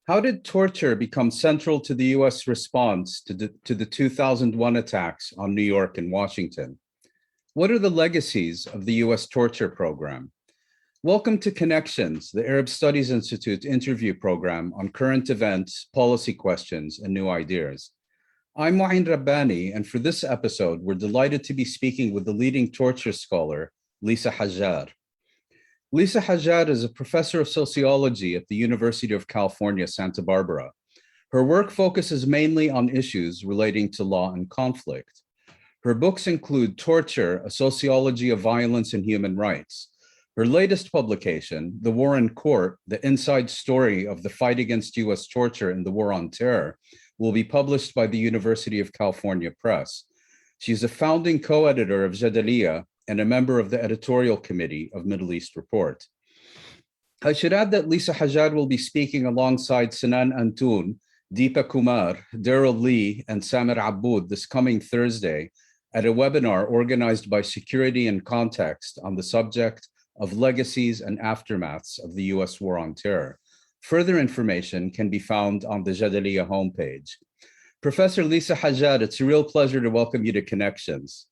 How did torture become central to the US response to the 2001 attacks on New York and Washington? What are the legacies of the US torture program? Welcome to Connections, the Arab Studies Institute interview program on current events, policy questions, and new ideas. I'm Mouin Rabbani, and for this episode, we're delighted to be speaking with the leading torture scholar, Lisa Hajjar. Lisa Hajjar is a professor of sociology at the University of California, Santa Barbara. Her work focuses mainly on issues relating to law and conflict. Her books include Torture, A Sociology of Violence and Human Rights. Her latest publication, The War in Court, The Inside Story of the Fight Against US Torture and the War on Terror, will be published by the University of California Press. She's a founding co-editor of Jadaliyya and a member of the editorial committee of Middle East Report. I should add that Lisa Hajjar will be speaking alongside Sinan Antoon, Deepa Kumar, Daryl Lee, and Samer Aboud this coming Thursday at a webinar organized by Security and Context on the subject of legacies and aftermaths of the US War on Terror. Further information can be found on the Jadaliyya homepage. Professor Lisa Hajjar, it's a real pleasure to welcome you to Connections.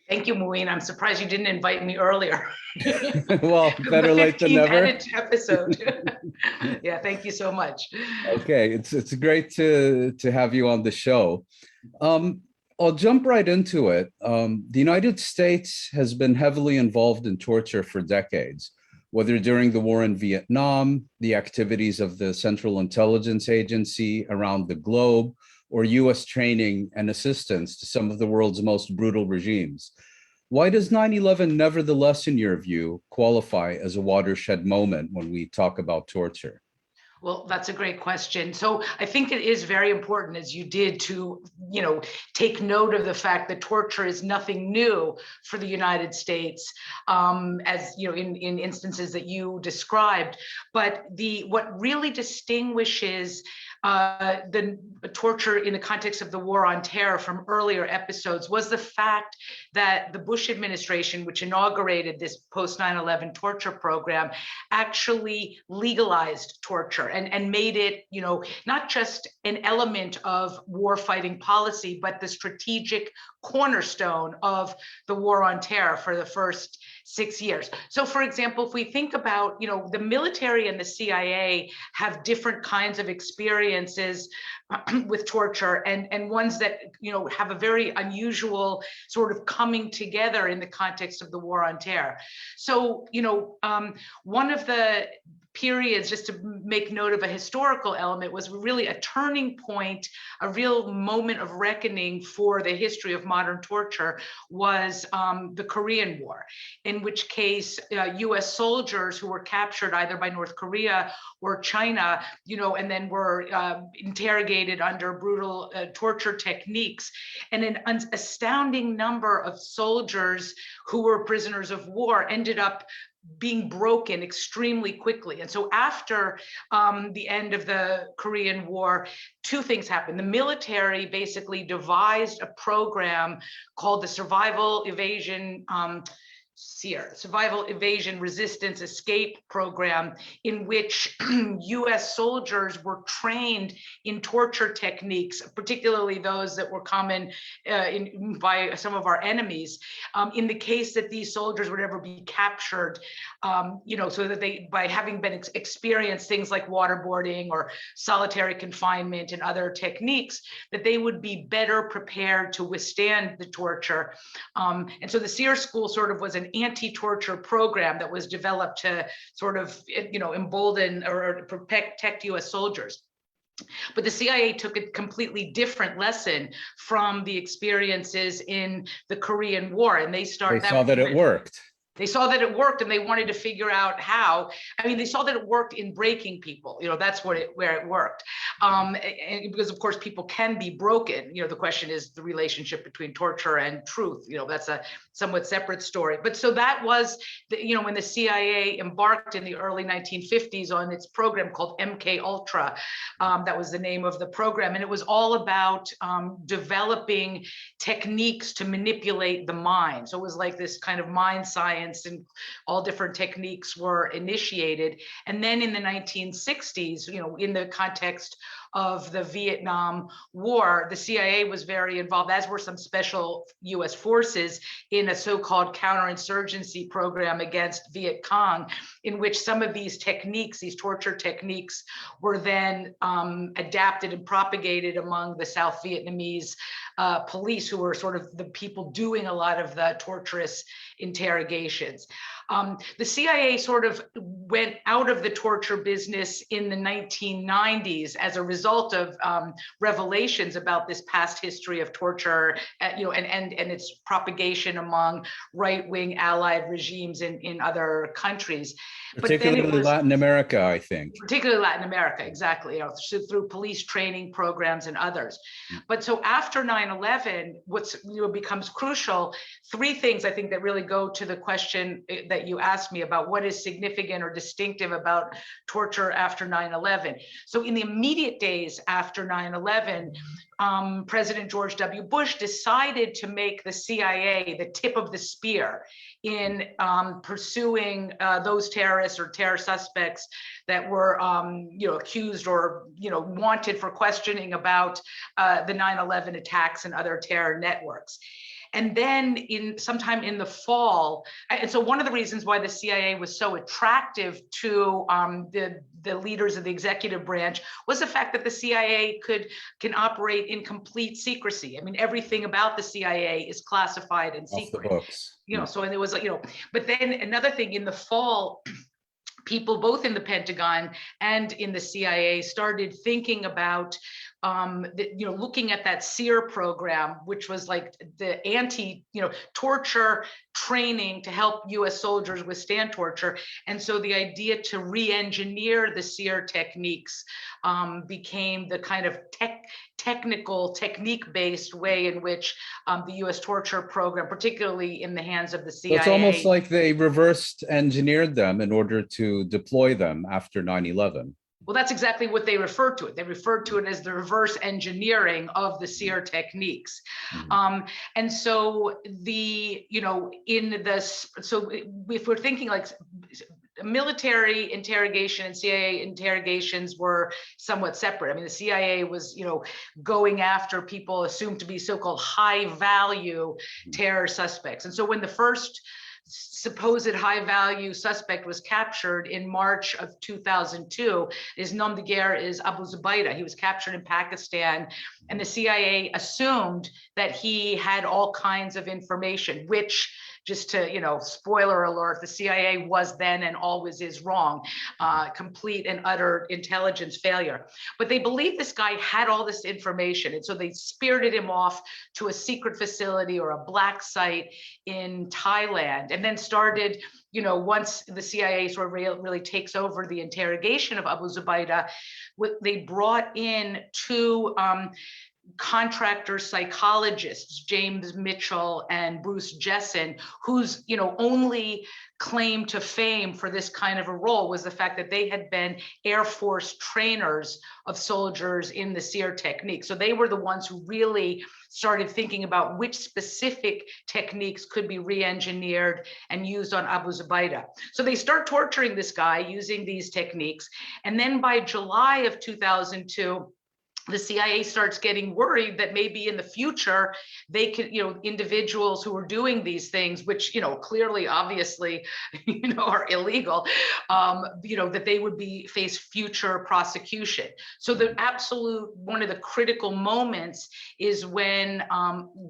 Thank you, Mouin. I'm surprised you didn't invite me earlier. Well, better late than never. Episode. Yeah, thank you so much. Okay, it's great to have you on the show. I'll jump right into it. The United States has been heavily involved in torture for decades, whether during the war in Vietnam, the activities of the Central Intelligence Agency around the globe, or US training and assistance to some of the world's most brutal regimes. Why does 9/11 nevertheless, in your view, qualify as a watershed moment when we talk about torture? Well, that's a great question. So I think it is very important, as you did, to take note of the fact that torture is nothing new for the United States, as in instances that you described. But what really distinguishes the torture in the context of the war on terror from earlier episodes was the fact that the Bush administration, which inaugurated this post 9/11 torture program, actually legalized torture and made it, not just an element of war fighting policy, but the strategic cornerstone of the war on terror for the first 6 years. So, for example, if we think about, the military and the CIA have different kinds of experiences with torture, and ones that, have a very unusual sort of coming together in the context of the war on terror. So, one of the periods, just to make note of a historical element, was really a turning point, a real moment of reckoning for the history of modern torture was the Korean War, in which case US soldiers who were captured either by North Korea or China, and then were interrogated under brutal torture techniques. And an astounding number of soldiers who were prisoners of war ended up being broken extremely quickly. And so after the end of the Korean War, two things happened. The military basically devised a program called the Survival, Evasion, Resistance, Escape Program, in which US soldiers were trained in torture techniques, particularly those that were common by some of our enemies, in the case that these soldiers would ever be captured, so that they, by having been experienced things like waterboarding or solitary confinement and other techniques, that they would be better prepared to withstand the torture. And so the SEER School sort of was an anti-torture program that was developed to sort of, embolden or protect US soldiers. But the CIA took a completely different lesson from the experiences in the Korean War, and they saw that it worked. They saw that it worked, and they wanted to figure out how. I mean, they saw that it worked in breaking people. That's where it worked. And because of course people can be broken. The question is the relationship between torture and truth. That's a somewhat separate story. But so that was, when the CIA embarked in the early 1950s on its program called MK Ultra. That was the name of the program, and it was all about developing techniques to manipulate the mind. So it was like this kind of mind science, and all different techniques were initiated. And then in the 1960s, in the context of the Vietnam War, the CIA was very involved, as were some special US forces, in a so-called counterinsurgency program against Viet Cong, in which some of these techniques, these torture techniques, were then adapted and propagated among the South Vietnamese police, who were sort of the people doing a lot of the torturous interrogations. The CIA sort of went out of the torture business in the 1990s as a result of revelations about this past history of torture, and its propagation among right-wing allied regimes in other countries. Particularly Latin America, I think. Particularly Latin America, exactly, through police training programs and others. But so after 9/11, what's becomes crucial, three things I think that really go to the question that you asked me about what is significant or distinctive about torture after 9/11. So in the immediate days after 9/11, President George W. Bush decided to make the CIA the tip of the spear in pursuing those terrorists or terror suspects that were accused or wanted for questioning about the 9/11 attacks and other terror networks. And then sometime in the fall, and so one of the reasons why the CIA was so attractive to the leaders of the executive branch was the fact that the CIA can operate in complete secrecy. I mean, everything about the CIA is classified and secret. Off the books. So and it was but then another thing in the fall, people both in the Pentagon and in the CIA started thinking about looking at that SEER program, which was like the torture training to help US soldiers withstand torture. And so the idea to re-engineer the SEER techniques became the kind of technical, technique-based way in which the US torture program, particularly in the hands of the CIA. So it's almost like they reversed engineered them in order to deploy them after 9/11. Well, that's exactly what they referred to it. They referred to it as the reverse engineering of the SEER techniques. And so so if we're thinking like military interrogation and CIA interrogations were somewhat separate. I mean, the CIA was, going after people assumed to be so-called high-value terror suspects. And so when the first supposed high-value suspect was captured in March of 2002. His nom de guerre is Abu Zubaydah. He was captured in Pakistan, and the CIA assumed that he had all kinds of information, which, just to, spoiler alert, the CIA was then and always is wrong, complete and utter intelligence failure. But they believed this guy had all this information. And so they spirited him off to a secret facility or a black site in Thailand, and then started, once the CIA sort of really takes over the interrogation of Abu Zubaydah, they brought in two contractor psychologists, James Mitchell and Bruce Jessen, whose only claim to fame for this kind of a role was the fact that they had been Air Force trainers of soldiers in the SEER technique. So they were the ones who really started thinking about which specific techniques could be re-engineered and used on Abu Zubaydah. So they start torturing this guy using these techniques. And then by July of 2002, the CIA starts getting worried that maybe in the future they could, individuals who are doing these things, which, clearly, obviously, are illegal, that they would face future prosecution. So one of the critical moments is when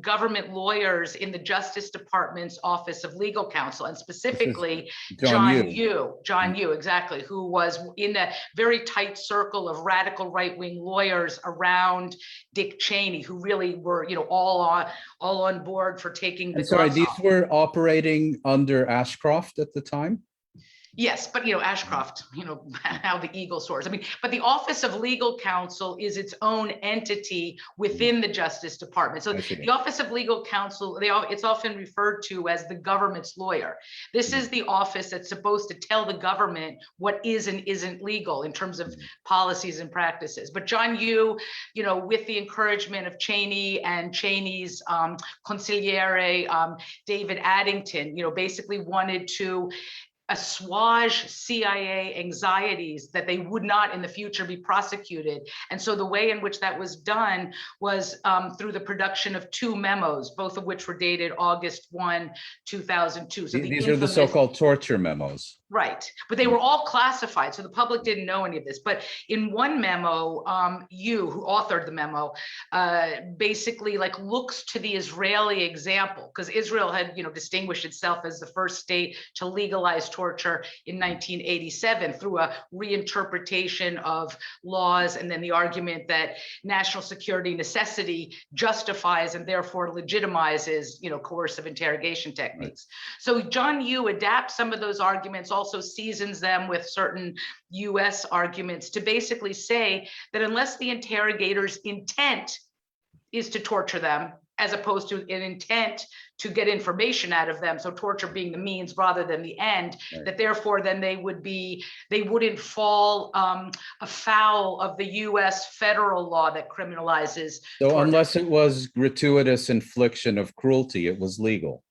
government lawyers in the Justice Department's Office of Legal Counsel, and specifically John Yoo, exactly, who was in a very tight circle of radical right-wing lawyers around Dick Cheney, who really were, all on board for taking the gloves off. These were operating under Ashcroft at the time? Yes, but Ashcroft, how the eagle soars. I mean, but the Office of Legal Counsel is its own entity within the Justice Department. So the Office of Legal Counsel, it's often referred to as the government's lawyer. This is the office that's supposed to tell the government what is and isn't legal in terms of policies and practices. But John Yoo, with the encouragement of Cheney and Cheney's consigliere, David Addington, basically wanted to assuage CIA anxieties that they would not in the future be prosecuted. And so the way in which that was done was through the production of 2 memos, both of which were dated August 1, 2002. So these are the so-called torture memos. Right, but they were all classified, so the public didn't know any of this. But in one memo, you, who authored the memo, basically looks to the Israeli example, because Israel had, distinguished itself as the first state to legalize torture in 1987 through a reinterpretation of laws, and then the argument that national security necessity justifies and therefore legitimizes, coercive interrogation techniques. Right. So John Yoo adapts some of those arguments, also seasons them with certain US arguments to basically say that unless the interrogator's intent is to torture them, as opposed to an intent to get information out of them, so torture being the means rather than the end, right, that therefore then they wouldn't fall afoul of the US federal law that criminalizes torture. Unless it was gratuitous infliction of cruelty, it was legal.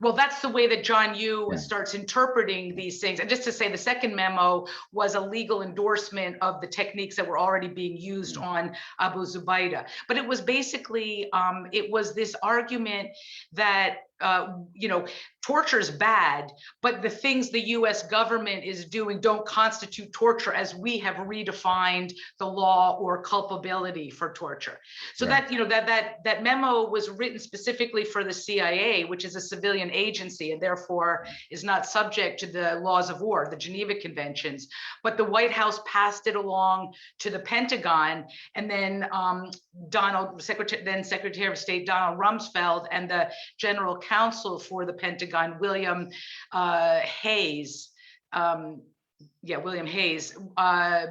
Well, that's the way that John Yoo starts interpreting these things. And just to say, the second memo was a legal endorsement of the techniques that were already being used on Abu Zubaydah. But it was basically, it was this argument that, torture is bad, but the things the US government is doing don't constitute torture as we have redefined the law or culpability for torture. So right, that memo was written specifically for the CIA, which is a civilian agency and therefore is not subject to the laws of war, the Geneva Conventions. But the White House passed it along to the Pentagon, and then Secretary of State Donald Rumsfeld and the General Counsel for the Pentagon, William Hayes,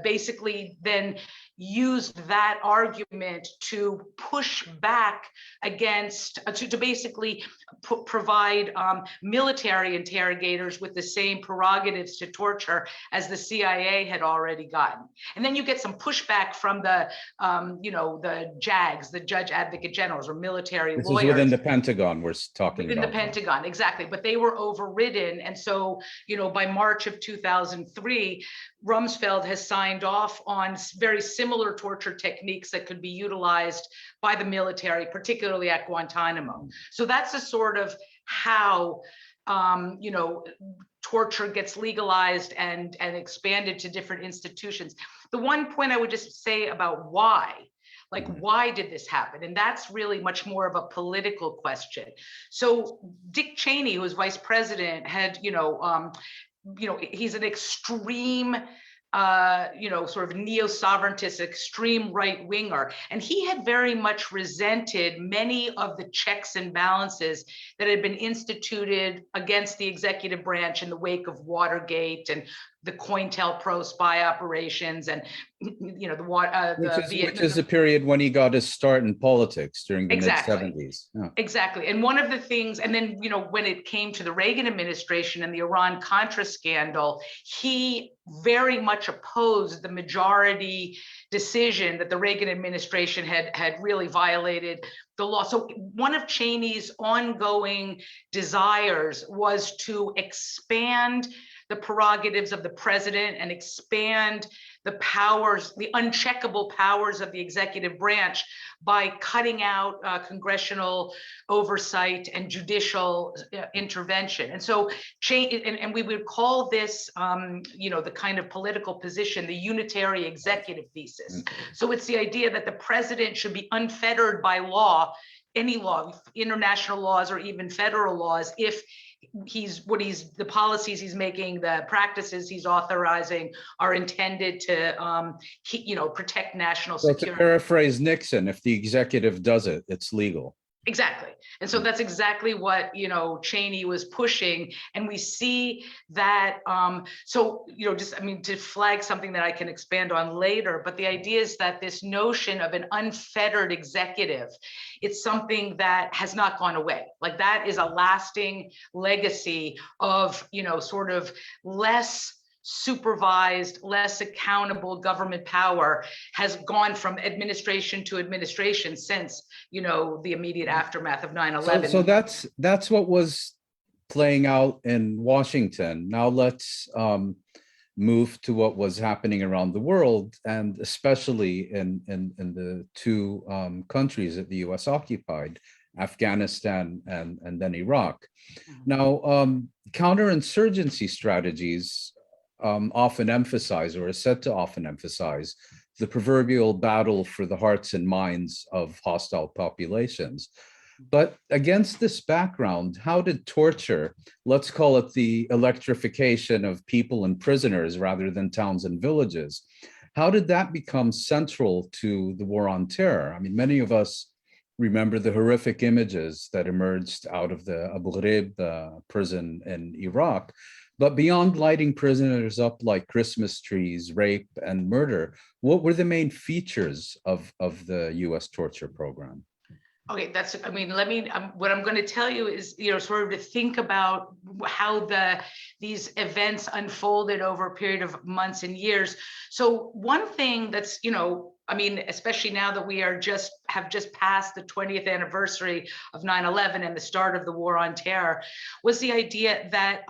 basically then used that argument to push back against, to basically provide military interrogators with the same prerogatives to torture as the CIA had already gotten. And then you get some pushback from the, the JAGs, the Judge Advocate Generals, or military lawyers. This is within the Pentagon we're talking about. Within the Pentagon, exactly. But they were overridden. And so, by March of 2003, Rumsfeld has signed off on very similar torture techniques that could be utilized by the military, particularly at Guantanamo. So that's a sort of how, torture gets legalized and expanded to different institutions. The one point I would just say about why did this happen? And that's really much more of a political question. So Dick Cheney, who was vice president, had, he's an extreme, sort of neo-sovereigntist, extreme right winger. And he had very much resented many of the checks and balances that had been instituted against the executive branch in the wake of Watergate and the COINTELPRO spy operations, and which is the period when he got his start in politics during the mid-70s. Yeah. Exactly. And one of the things, and then when it came to the Reagan administration and the Iran-Contra scandal, he very much opposed the majority decision that the Reagan administration had really violated the law. So one of Cheney's ongoing desires was to expand the prerogatives of the president and expand the powers, the uncheckable powers of the executive branch by cutting out congressional oversight and judicial intervention. And so, and we would call this, the kind of political position, the unitary executive thesis. So it's the idea that the president should be unfettered by law, any law, international laws or even federal laws, if the policies he's making, the practices he's authorizing are intended to protect national security. To paraphrase Nixon, if the executive does it, it's legal. Exactly. And so that's exactly what, Cheney was pushing. And we see that, to flag something that I can expand on later, but the idea is that this notion of an unfettered executive, it's something that has not gone away. Like that is a lasting legacy of, sort of less supervised, less accountable government power has gone from administration to administration since, the immediate aftermath of 9/11. So that's what was playing out in Washington. Now let's move to what was happening around the world, and especially in the two countries that the U.S. occupied, Afghanistan and then Iraq. Now, counterinsurgency strategies often emphasize, or is said to often emphasize, the proverbial battle for the hearts and minds of hostile populations. But against this background, how did torture, let's call it the electrification of people and prisoners rather than towns and villages, how did that become central to the war on terror? I mean, many of us remember the horrific images that emerged out of the Abu Ghraib prison in Iraq. But beyond lighting prisoners up like Christmas trees, rape, and murder, what were the main features of the US torture program? Okay, what I'm going to tell you is, sort of to think about how these events unfolded over a period of months and years. So one thing that's, especially now that we have just passed the 20th anniversary of 9/11 and the start of the war on terror, was the idea that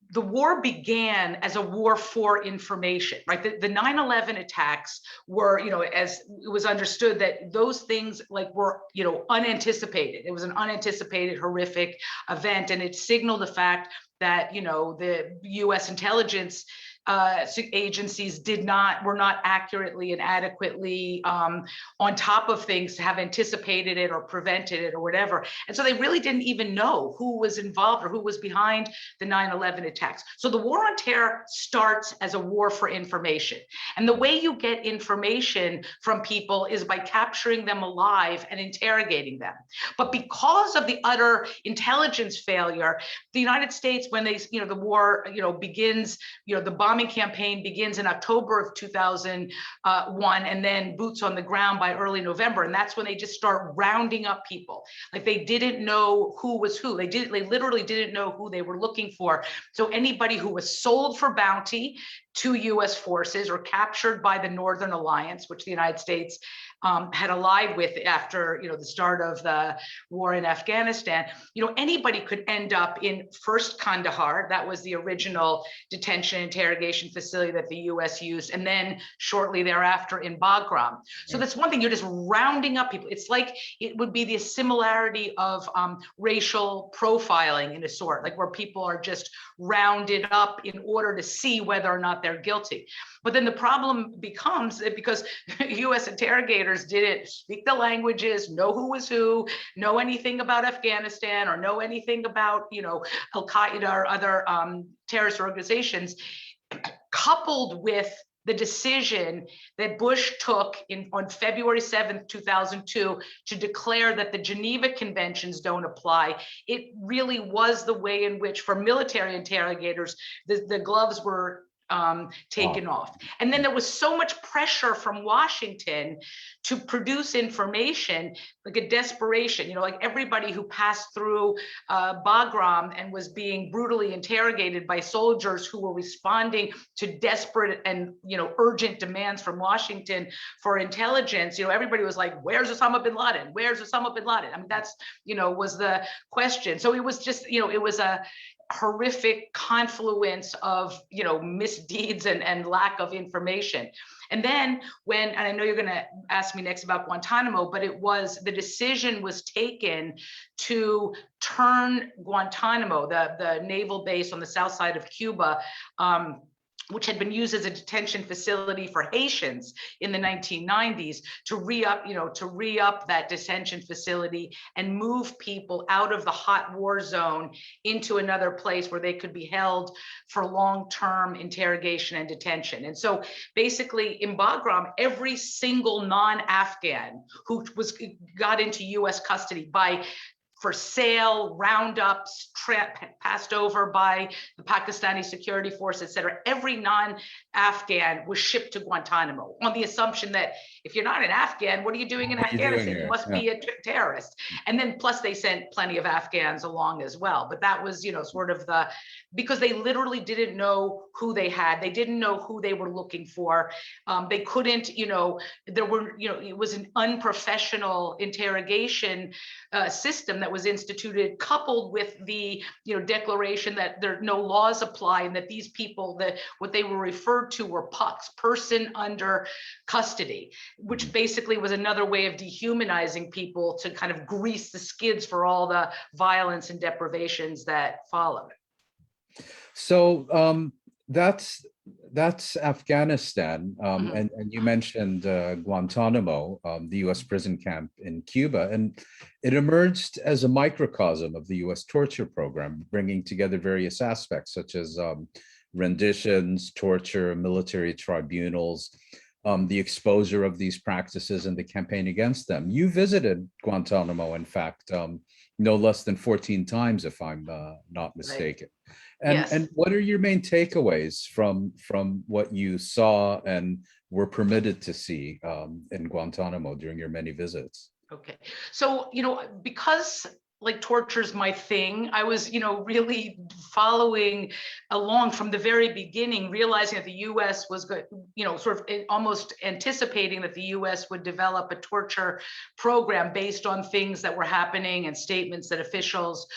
the war began as a war for information, right? The 9/11 attacks were, as it was understood that those things were, unanticipated. It was an unanticipated, horrific event, and it signaled the fact that, the U.S. intelligence agencies were not accurately and adequately on top of things to have anticipated it or prevented it or whatever. And so they really didn't even know who was involved or who was behind the 9/11 attacks. So the war on terror starts as a war for information. And the way you get information from people is by capturing them alive and interrogating them. But because of the utter intelligence failure, the United States, when the war, begins, the bombing campaign begins in October of 2001, and then boots on the ground by early November. And that's when they just start rounding up people. Like they didn't know who was who. They literally didn't know who they were looking for. So anybody who was sold for bounty to US forces or captured by the Northern Alliance, which the United States had allied with after the start of the war in Afghanistan, anybody could end up in first Kandahar. That was the original detention interrogation facility that the US used, and then shortly thereafter in Bagram. So that's one thing, you're just rounding up people. It's like it would be the similarity of racial profiling in a sort, like where people are just rounded up in order to see whether or not they're guilty. But then the problem becomes that because US interrogators didn't speak the languages, know who was who, know anything about Afghanistan, or know anything about, Al-Qaeda or other terrorist organizations, coupled with the decision that Bush took on February 7th, 2002, to declare that the Geneva Conventions don't apply, it really was the way in which, for military interrogators, the gloves were taken off. And then there was so much pressure from Washington to produce information, like a desperation, like everybody who passed through Bagram and was being brutally interrogated by soldiers who were responding to desperate and urgent demands from Washington for intelligence. Everybody was like, where's Osama bin Laden? Where's Osama bin Laden? I mean, that's was the question. So it was just it was a horrific confluence of misdeeds and lack of information. And then and I know you're going to ask me next about Guantanamo, but the decision was taken to turn Guantanamo, the naval base on the south side of Cuba, which had been used as a detention facility for Haitians in the 1990s, to re-up that detention facility and move people out of the hot war zone into another place where they could be held for long-term interrogation and detention. And so basically in Bagram, every single non-Afghan who got into US custody for sale, roundups, passed over by the Pakistani security force, et cetera. Every non-Afghan was shipped to Guantanamo on the assumption that if you're not an Afghan, what are you doing in Afghanistan? You must be a terrorist. And then plus they sent plenty of Afghans along as well. But that was, sort of because they literally didn't know who they had. They didn't know who they were looking for. They couldn't, it was an unprofessional interrogation system that was instituted, coupled with the declaration that there no laws apply, and that these people, that what they were referred to were PUCs, person under custody, which basically was another way of dehumanizing people to kind of grease the skids for all the violence and deprivations that followed. So that's Afghanistan, and you mentioned Guantanamo, the U.S. prison camp in Cuba, and it emerged as a microcosm of the U.S. torture program, bringing together various aspects such as renditions, torture, military tribunals, the exposure of these practices and the campaign against them. You visited Guantanamo, in fact, no less than 14 times, if I'm not mistaken. Right. And what are your main takeaways from what you saw and were permitted to see in Guantanamo during your many visits? Okay, so because torture is my thing, I was really following along from the very beginning, realizing that the U.S. was good, sort of almost anticipating that the U.S. would develop a torture program based on things that were happening and statements that officials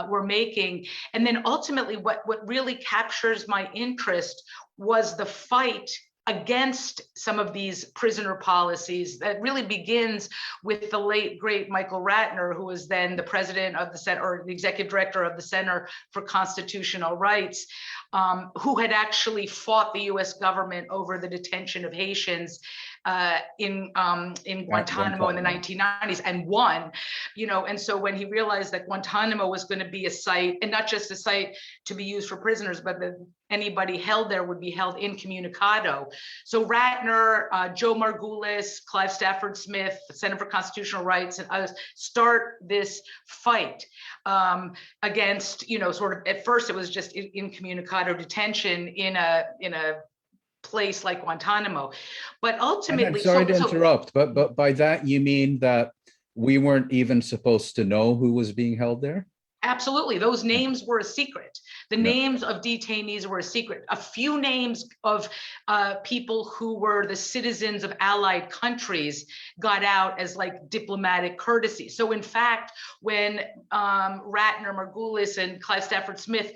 were making. And then ultimately what really captures my interest was the fight against some of these prisoner policies that really begins with the late great Michael Ratner, who was then the president of the Center, or the executive director of the Center for Constitutional Rights, who had actually fought the U.S. government over the detention of Haitians in Guantanamo in the 1990s and won, and so when he realized that Guantanamo was going to be a site, and not just a site to be used for prisoners, but that anybody held there would be held incommunicado. So Ratner, Joe Margulis, Clive Stafford Smith, the Center for Constitutional Rights, and others start this fight against, sort of, at first it was just incommunicado detention in a place like Guantanamo, but ultimately— I'm sorry to interrupt, but by that you mean that we weren't even supposed to know who was being held there? Absolutely. Those names were a secret. The names of detainees were a secret. A few names of people who were the citizens of allied countries got out as diplomatic courtesy. So in fact, when Ratner, Margulis, and Clive Stafford Smith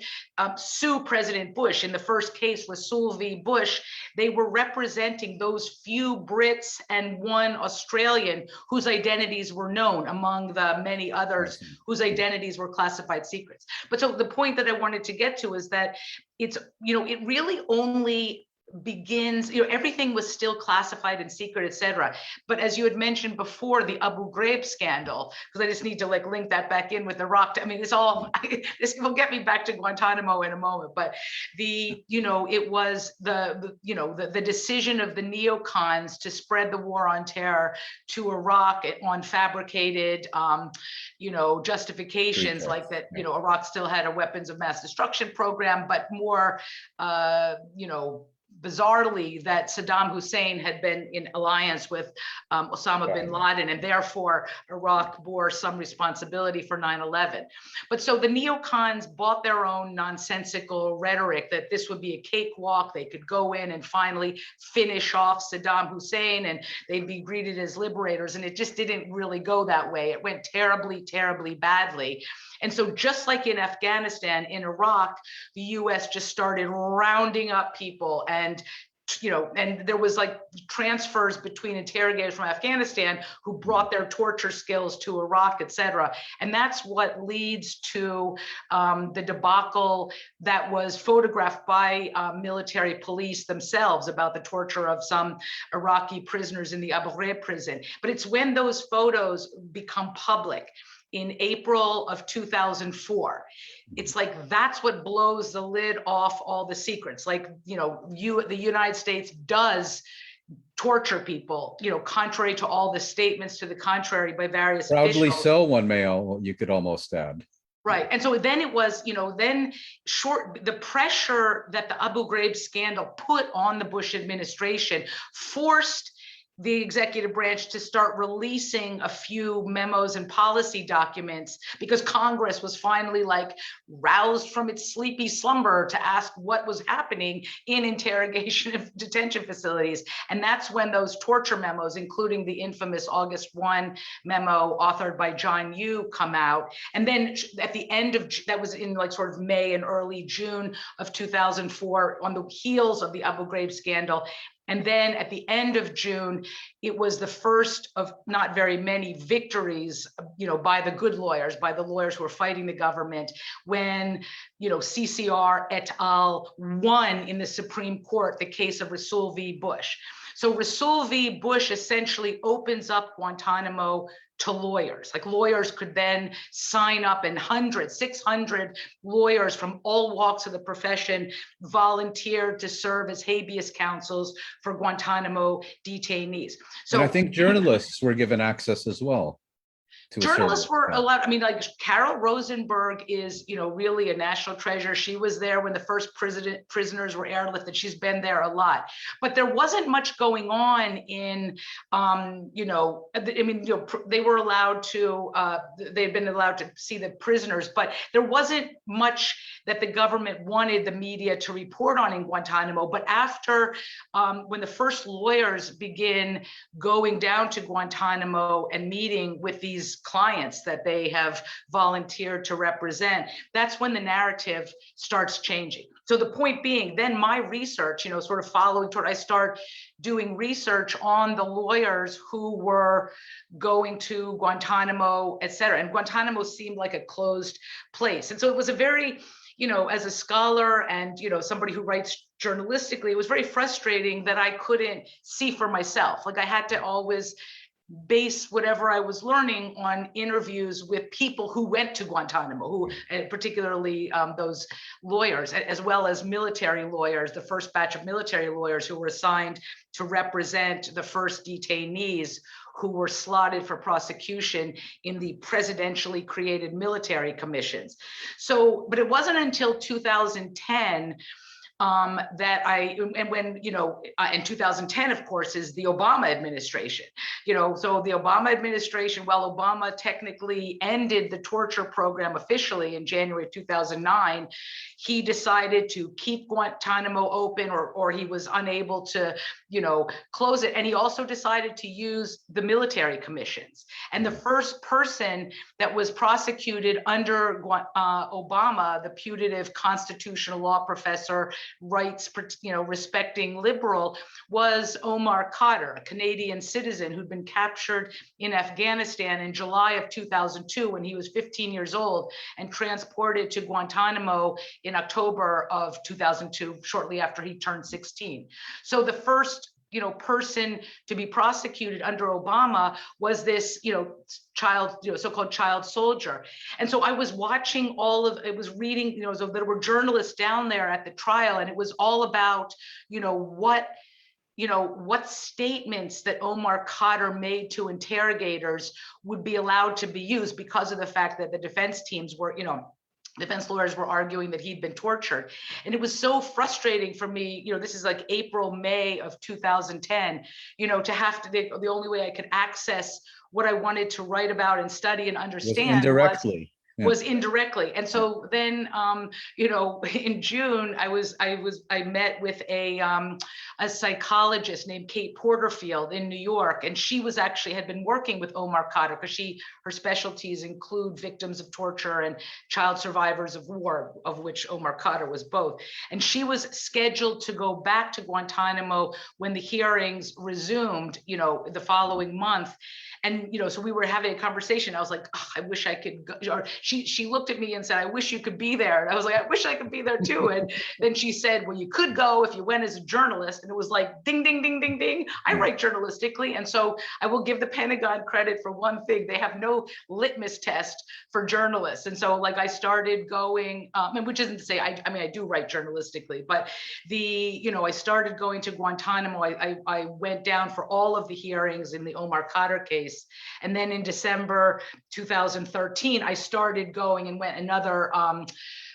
sue President Bush, in the first case was Sewell v. Bush, they were representing those few Brits and one Australian whose identities were known among the many others whose identities were classified secrets. But so the point that I wanted to get to is that it's, it really only begins, everything was still classified and secret, et cetera. But as you had mentioned before, the Abu Ghraib scandal, because I just need to link that back in with Iraq. I mean, this will get me back to Guantanamo in a moment. But it was the decision of the neocons to spread the war on terror to Iraq on fabricated, justifications like that. Iraq still had a weapons of mass destruction program, but more, bizarrely, that Saddam Hussein had been in alliance with Osama bin Laden, and therefore Iraq bore some responsibility for 9/11. But so the neocons bought their own nonsensical rhetoric that this would be a cakewalk. They could go in and finally finish off Saddam Hussein and they'd be greeted as liberators. And it just didn't really go that way. It went terribly, terribly badly. And so just like in Afghanistan, in Iraq, the US just started rounding up people and and there was like transfers between interrogators from Afghanistan who brought their torture skills to Iraq, et cetera. And that's what leads to the debacle that was photographed by military police themselves about the torture of some Iraqi prisoners in the Abu Ghraib prison. But it's when those photos become public in April of 2004. It's like, that's what blows the lid off all the secrets. Like, the United States does torture people, contrary to all the statements to the contrary by various Proudly officials. so, one may, you could almost add. Right. And so then it was, the pressure that the Abu Ghraib scandal put on the Bush administration forced the executive branch to start releasing a few memos and policy documents, because Congress was finally like roused from its sleepy slumber to ask what was happening in interrogation and detention facilities. And that's when those torture memos, including the infamous August 1 memo authored by John Yoo, come out. And then at the end of, that was in like sort of May and early June of 2004, on the heels of the Abu Ghraib scandal. And then at the end of June, it was the first of not very many victories, by the good lawyers, by the lawyers who were fighting the government, when, CCR et al. Won in the Supreme Court the case of Rasul v. Bush. So Rasul v. Bush essentially opens up Guantanamo to lawyers. Like, lawyers could then sign up, and 600 lawyers from all walks of the profession volunteered to serve as habeas counsels for Guantanamo detainees. So, and I think journalists were given access as well. Journalists were allowed. I mean, like, Carol Rosenberg is, really a national treasure. She was there when the first prisoners were airlifted. She's been there a lot, but there wasn't much going on in, they were allowed to, they'd been allowed to see the prisoners, but there wasn't much that the government wanted the media to report on in Guantanamo. But after, when the first lawyers begin going down to Guantanamo and meeting with these clients that they have volunteered to represent, that's when the narrative starts changing. So the point being, then my research, sort of following toward, I start doing research on the lawyers who were going to Guantanamo, et cetera. And Guantanamo seemed like a closed place. And so it was a very, as a scholar and, somebody who writes journalistically, it was very frustrating that I couldn't see for myself. Like, I had to always base whatever I was learning on interviews with people who went to Guantanamo, who particularly those lawyers, as well as military lawyers, the first batch of military lawyers who were assigned to represent the first detainees who were slotted for prosecution in the presidentially created military commissions. So, but it wasn't until 2010 that in 2010, of course, is the Obama administration. So the Obama administration, while Obama technically ended the torture program officially in January of 2009, he decided to keep Guantanamo open, or he was unable to, close it. And he also decided to use the military commissions. And the first person that was prosecuted under Obama, the putative constitutional law professor, rights, respecting liberal, was Omar Khadr, a Canadian citizen who'd been captured in Afghanistan in July of 2002 when he was 15 years old, and transported to Guantanamo in October of 2002, shortly after he turned 16. So the first person to be prosecuted under Obama was this, child, so-called child soldier. And so I was watching reading, so there were journalists down there at the trial, and it was all about, what statements that Omar Khadr made to interrogators would be allowed to be used, because of the fact that the defense teams were, defense lawyers were arguing that he'd been tortured. And it was so frustrating for me, this is like April, May of 2010, to have to, the only way I could access what I wanted to write about and study and understand was indirectly. And so then, in June, I met with a a psychologist named Kate Porterfield in New York, and she was actually had been working with Omar Khadr because her specialties include victims of torture and child survivors of war, of which Omar Khadr was both. And she was scheduled to go back to Guantanamo when the hearings resumed, the following month. And, so we were having a conversation. I was like, oh, I wish I could go. Or she looked at me and said, I wish you could be there. And I was like, I wish I could be there too. And then she said, well, you could go if you went as a journalist. And it was like, ding, ding, ding, ding, ding. I write journalistically. And so I will give the Pentagon credit for one thing. They have no litmus test for journalists. And so like I started going, and which isn't to say, I do write journalistically, but I started going to Guantanamo. I went down for all of the hearings in the Omar Khadr case. And then in December 2013, I started going and went another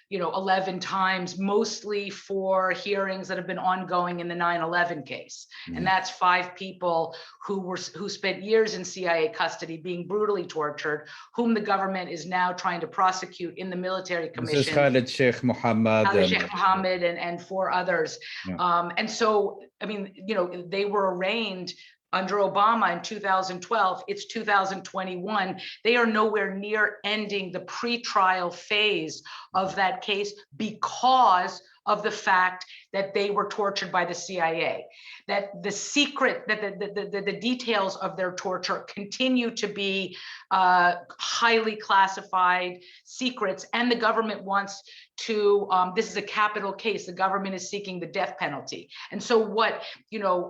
11 times, mostly for hearings that have been ongoing in the 9/11 case. And that's 5 people who spent years in CIA custody being brutally tortured, whom the government is now trying to prosecute in the military commission. This is Khalid Sheikh Mohammed. Sheikh Mohammed and 4 others. Yeah. And so, they were arraigned under Obama in 2012, it's 2021. They are nowhere near ending the pretrial phase of that case because of the fact that they were tortured by the CIA, that the secret, that the details of their torture continue to be highly classified secrets, and the government wants to, this is a capital case, the government is seeking the death penalty. And so what,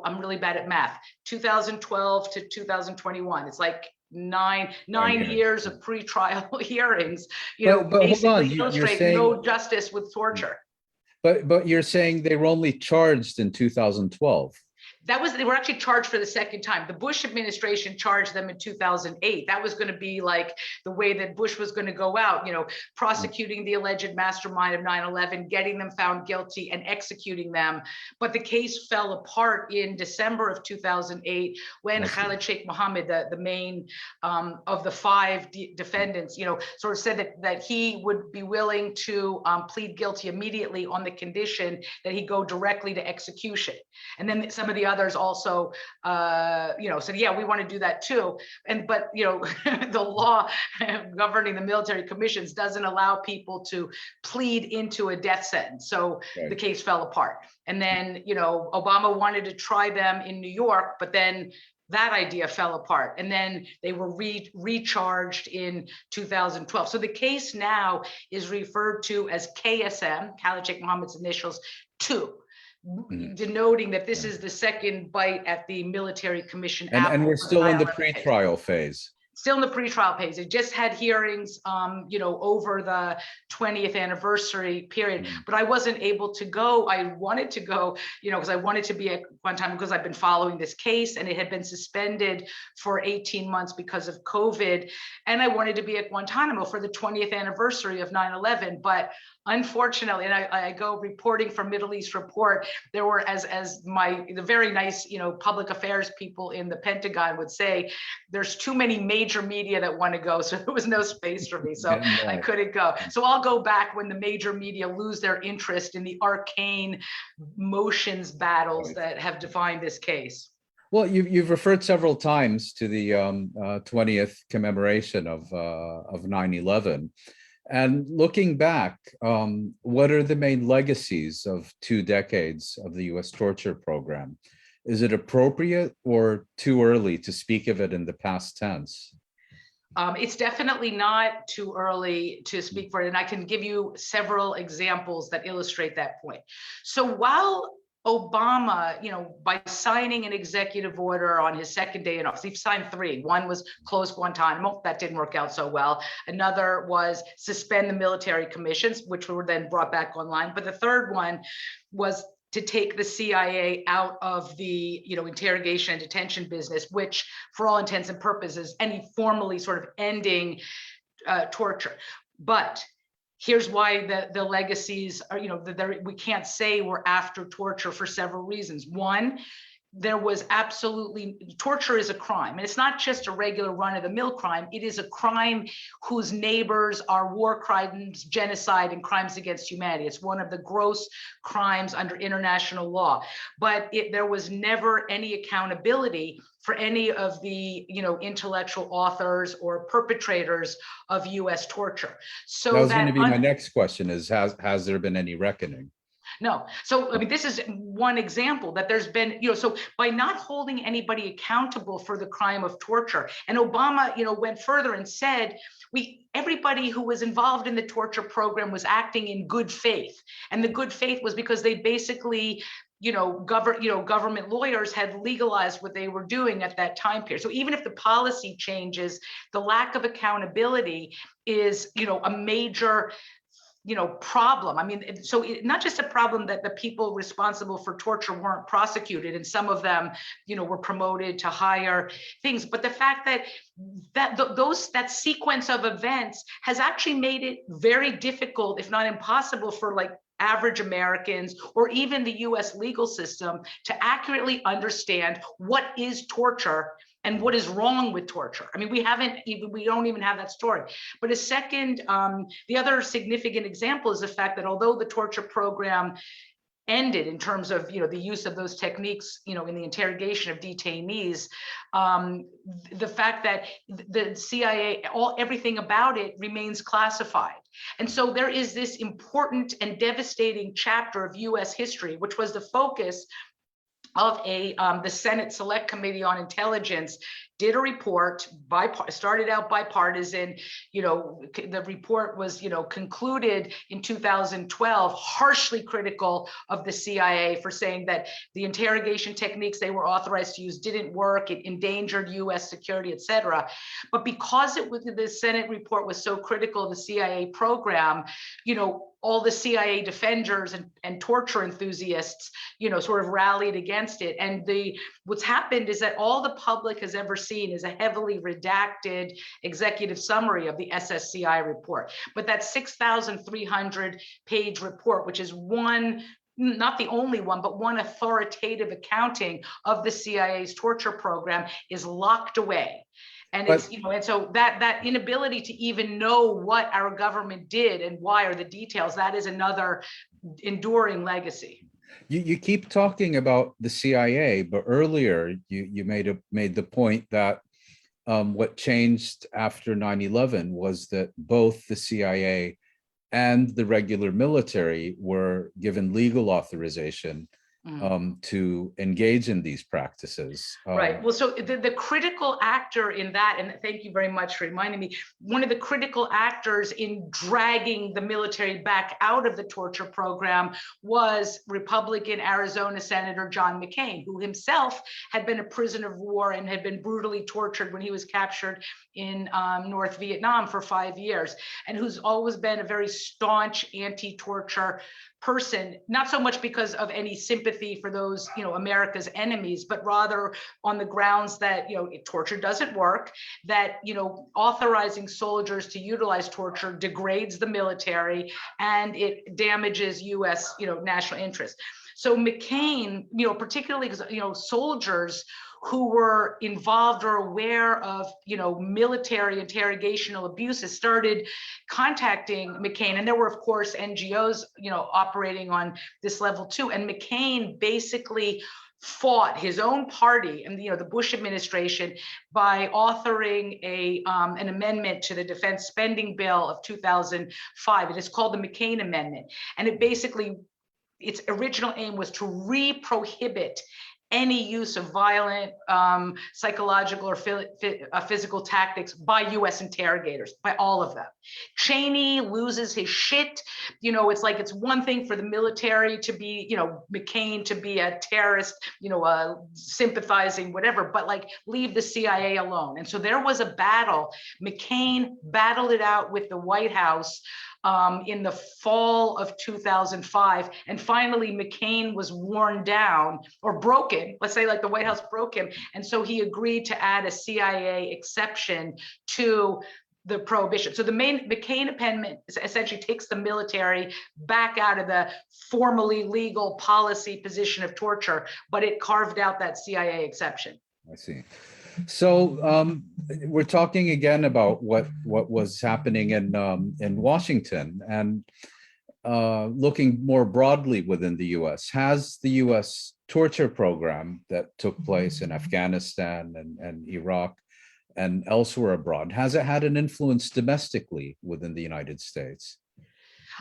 I'm really bad at math, 2012 to 2021, it's like nine years of pretrial hearings, but basically illustrate no justice with torture. But you're saying they were only charged in 2012. They were actually charged for the second time. The Bush administration charged them in 2008. That was going to be like the way that Bush was going to go out, prosecuting the alleged mastermind of 9/11, getting them found guilty and executing them. But the case fell apart in December of 2008 when Khalid Sheikh Mohammed, the main of the 5 defendants, sort of said that he would be willing to plead guilty immediately on the condition that he go directly to execution. And then some of the others also, said, yeah, we want to do that too. But the law governing the military commissions doesn't allow people to plead into a death sentence. So the case fell apart. And then, Obama wanted to try them in New York, but then that idea fell apart. And then they were recharged in 2012. So the case now is referred to as KSM, Khalid Sheikh Mohammed's initials, 2. Denoting that this is the second bite at the military commission. And we're still in the pretrial phase. Still in the pretrial phase. It just had hearings, over the 20th anniversary period, but I wasn't able to go. I wanted to go, because I wanted to be at Guantanamo because I've been following this case and it had been suspended for 18 months because of COVID. And I wanted to be at Guantanamo for the 20th anniversary of 9/11, but unfortunately, and I go reporting from Middle East Report, there were, as the very nice, public affairs people in the Pentagon would say, there's too many major media that want to go, so there was no space for me, so I couldn't go. So I'll go back when the major media lose their interest in the arcane motions battles that have defined this case. Well, you've referred several times to the 20th commemoration of 9/11. And looking back, what are the main legacies of 2 decades of the U.S. torture program? Is it appropriate or too early to speak of it in the past tense? It's definitely not too early to speak for it. And I can give you several examples that illustrate that point. So while Obama, by signing an executive order on his second day in office, he signed 3. One was close Guantanamo. That didn't work out so well. Another was suspend the military commissions, which were then brought back online. But the third one was to take the CIA out of the interrogation and detention business, which for all intents and purposes, any formally sort of ending torture. But here's why the legacies are, we can't say we're after torture for several reasons. One, there was absolutely, torture is a crime. And it's not just a regular run-of-the-mill crime. It is a crime whose neighbors are war crimes, genocide, and crimes against humanity. It's one of the gross crimes under international law. But there was never any accountability for any of the intellectual authors or perpetrators of US torture. So that was going to be my next question, is has there been any reckoning? No. So, I mean, this is one example that there's been, so by not holding anybody accountable for the crime of torture, and Obama, went further and said, everybody who was involved in the torture program was acting in good faith. And the good faith was because they basically, government lawyers had legalized what they were doing at that time period. So even if the policy changes, the lack of accountability is, a major problem. I mean, so not just a problem that the people responsible for torture weren't prosecuted, and some of them, were promoted to higher things, but the fact that that sequence of events has actually made it very difficult, if not impossible, for average Americans or even the US legal system to accurately understand what is torture and what is wrong with torture. I mean, we don't even have that story. But a second, the other significant example is the fact that although the torture program ended in terms of the use of those techniques in the interrogation of detainees, the fact that the CIA, everything about it remains classified. And so there is this important and devastating chapter of US history, which was the focus of the Senate Select Committee on Intelligence, did a report, started out bipartisan. The report was, concluded in 2012, harshly critical of the CIA for saying that the interrogation techniques they were authorized to use didn't work, it endangered US security, et cetera. But because the Senate report was so critical of the CIA program, all the CIA defenders and torture enthusiasts, sort of rallied against it. And what's happened is that all the public has ever seen is a heavily redacted executive summary of the SSCI report. But that 6,300 page report, which is not the only one, but one authoritative accounting of the CIA's torture program, is locked away. And it's, and so that inability to even know what our government did and why, or the details, that is another enduring legacy. You keep talking about the CIA, but earlier you made the point that what changed after 9/11 was that both the CIA and the regular military were given legal authorization to engage in these practices. Right. Well, so the critical actor in that, and thank you very much for reminding me, one of the critical actors in dragging the military back out of the torture program was Republican Arizona Senator John McCain, who himself had been a prisoner of war and had been brutally tortured when he was captured in North Vietnam for 5 years, and who's always been a very staunch anti-torture person, not so much because of any sympathy for those, America's enemies, but rather on the grounds that, torture doesn't work, that, authorizing soldiers to utilize torture degrades the military and it damages US, national interests. So McCain, particularly because, soldiers who were involved or aware of, military interrogational abuses started contacting McCain. And there were, of course, NGOs, operating on this level too. And McCain basically fought his own party and the Bush administration by authoring an amendment to the defense spending bill of 2005. It is called the McCain Amendment. And it basically, its original aim was to re-prohibit any use of violent, psychological or physical tactics by US interrogators, by all of them. Cheney loses his shit. It's one thing for the military to be, McCain to be a terrorist, sympathizing, whatever, but leave the CIA alone. And so there was a battle. McCain battled it out with the White House in the fall of 2005. And finally, McCain was worn down or broken. Let's say the White House broke him. And so he agreed to add a CIA exception to the prohibition. So the main McCain amendment essentially takes the military back out of the formally legal policy position of torture, but it carved out that CIA exception. I see. So we're talking again about what was happening in Washington, and looking more broadly within the U.S. Has the U.S. torture program that took place in Afghanistan and Iraq and elsewhere abroad, has it had an influence domestically within the United States?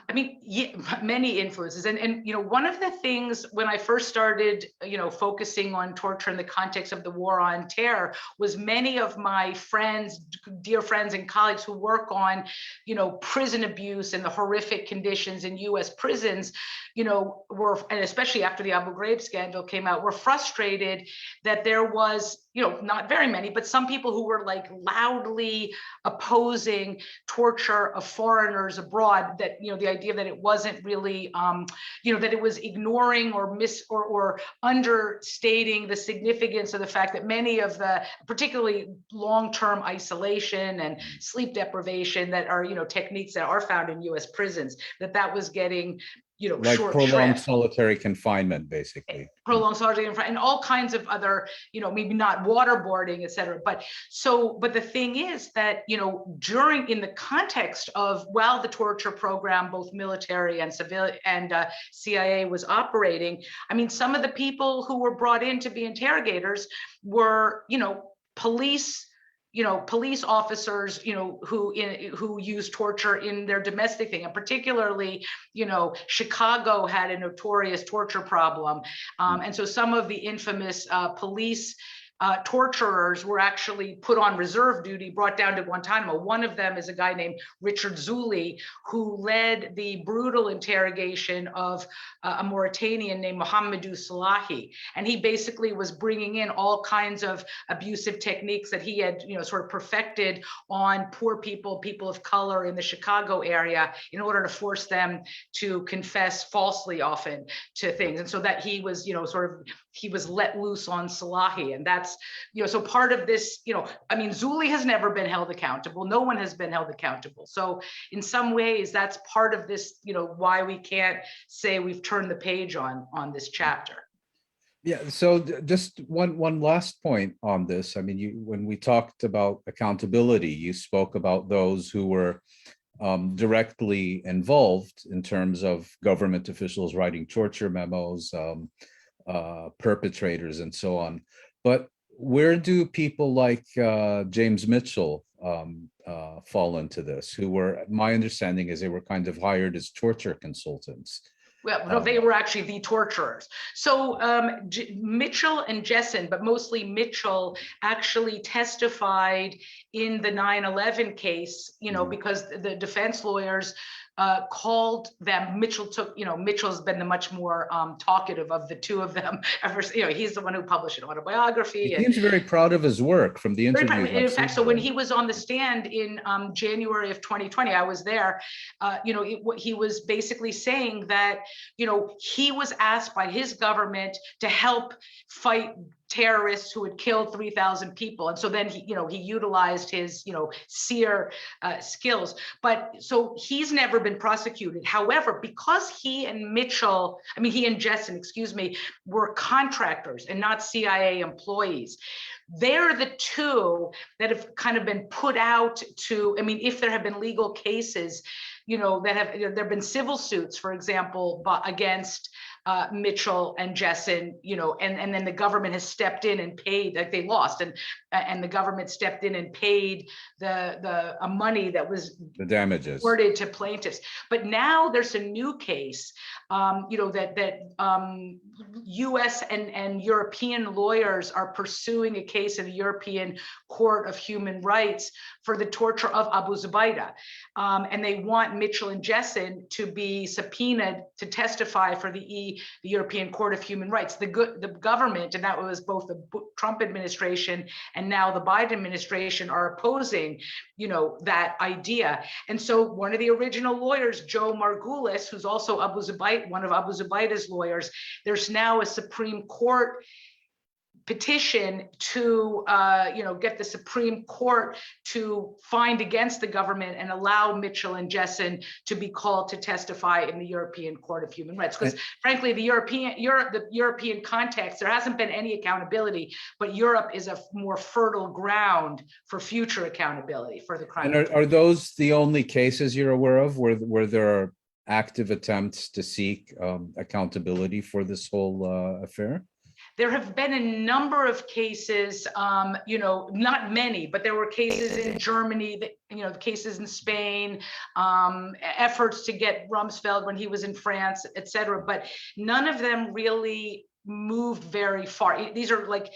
I mean, yeah, many influences. And, you know, one of the things when I first started, you know, focusing on torture in the context of the war on terror was many of my friends, dear friends and colleagues who work on, you know, prison abuse and the horrific conditions in US prisons, you know, were, and especially after the Abu Ghraib scandal came out, were frustrated that there was, you know, not very many, but some people who were like loudly opposing torture of foreigners abroad, that, you know, the idea that it wasn't really, you know, that it was ignoring or or understating the significance of the fact that many of the, particularly long-term isolation and sleep deprivation that are, you know, techniques that are found in US prisons, that was getting, you know, Like prolonged solitary confinement, basically. Prolonged solitary confinement, and all kinds of other, you know, maybe not waterboarding, et cetera. But the thing is that, you know, in the context of, while the torture program, both military and civilian and CIA was operating, I mean, some of the people who were brought in to be interrogators were, you know, police officers, you know, who use torture in their domestic thing. And particularly, you know, Chicago had a notorious torture problem. And so some of the infamous police torturers were actually put on reserve duty, brought down to Guantanamo. One of them is a guy named Richard Zuley, who led the brutal interrogation of a Mauritanian named Mohamedou Salahi. And he basically was bringing in all kinds of abusive techniques that he had, you know, sort of perfected on poor people, people of color in the Chicago area, in order to force them to confess falsely often to things. And so that he was, you know, he was let loose on Salahi. And that's, you know, so part of this, you know, I mean, Zuley has never been held accountable. No one has been held accountable. So in some ways, that's part of this, you know, why we can't say we've turned the page on this chapter. Yeah, so just one last point on this. I mean, when we talked about accountability, you spoke about those who were directly involved in terms of government officials writing torture memos, perpetrators, and so on. But where do people like James Mitchell fall into this, who were, my understanding is they were kind of hired as torture consultants? Well, no, they were actually the torturers. So Mitchell and Jessen, but mostly Mitchell, actually testified in the 9/11 case, you know, because the defense lawyers called them. Mitchell took, you know, Mitchell's been the much more talkative of the two of them. You know, he's the one who published an autobiography. He seems very proud of his work from the interviews. In fact, so when he was on the stand in January of 2020, I was there, you know, he was basically saying that, you know, he was asked by his government to help fight terrorists who had killed 3,000 people. And so then he, you know, he utilized his, you know, seer skills. But so he's never been prosecuted. However, because he and Jessen, excuse me, were contractors and not CIA employees, they're the two that have kind of been put out to, I mean, if there have been legal cases, you know, that have, there have been civil suits, for example, against Mitchell and Jessen, you know, and then the government has stepped in and paid, like they lost, and the government stepped in and paid the money that was the damages awarded to plaintiffs. But now there's a new case, you know, that U.S. and European lawyers are pursuing a case in the European Court of Human Rights for the torture of Abu Zubaydah, and they want Mitchell and Jessen to be subpoenaed to testify for the European Court of Human Rights. The government, and that was both the Trump administration and now the Biden administration, are opposing, you know, that idea. And so one of the original lawyers, Joe Margulis, who's also one of Abu Zubaydah's lawyers, there's now a Supreme Court petition to get the Supreme Court to find against the government and allow Mitchell and Jessen to be called to testify in the European Court of Human Rights. Because frankly, the European context, there hasn't been any accountability, but Europe is a more fertile ground for future accountability for the crime. And are those the only cases you're aware of where there are active attempts to seek accountability for this whole affair? There have been a number of cases, not many, but there were cases in Germany, cases in Spain, efforts to get Rumsfeld when he was in France, et cetera, but none of them really moved very far. These are like,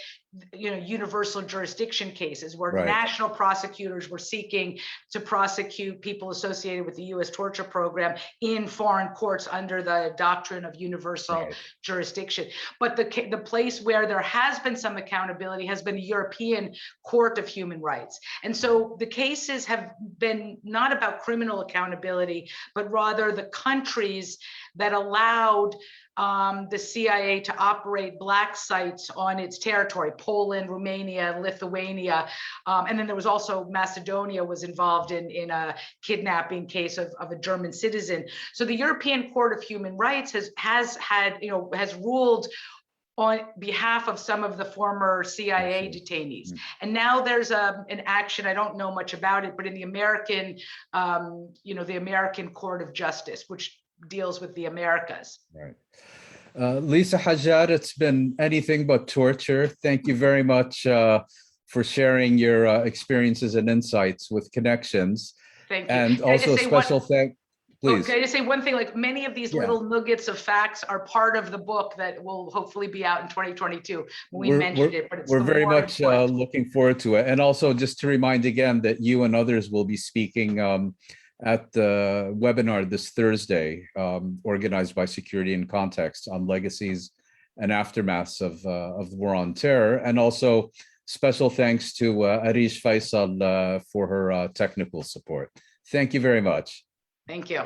universal jurisdiction cases where national prosecutors were seeking to prosecute people associated with the U.S. torture program in foreign courts under the doctrine of universal jurisdiction. But the place where there has been some accountability has been the European Court of Human Rights. And so the cases have been not about criminal accountability, but rather the countries that allowed the CIA to operate black sites on its territory, Poland, Romania, Lithuania. And then there was also Macedonia was involved in a kidnapping case of a German citizen. So the European Court of Human Rights has ruled on behalf of some of the former CIA detainees. And now there's an action, I don't know much about it, but in the American, the American Court of Justice, which deals with the Americas. Right. Lisa Hajjar, it's been anything but torture. Thank you very much for sharing your experiences and insights with Connections. Thank you. And also a special thank. Please. Can I just say one thing? Like many of these little nuggets of facts are part of the book that will hopefully be out in 2022. We mentioned it, but we're very much looking forward to it. And also just to remind again that you and others will be speaking at the webinar this Thursday, organized by Security in Context on legacies and aftermaths of the war on terror. And also special thanks to Arish Faisal for her technical support. Thank you very much. Thank you.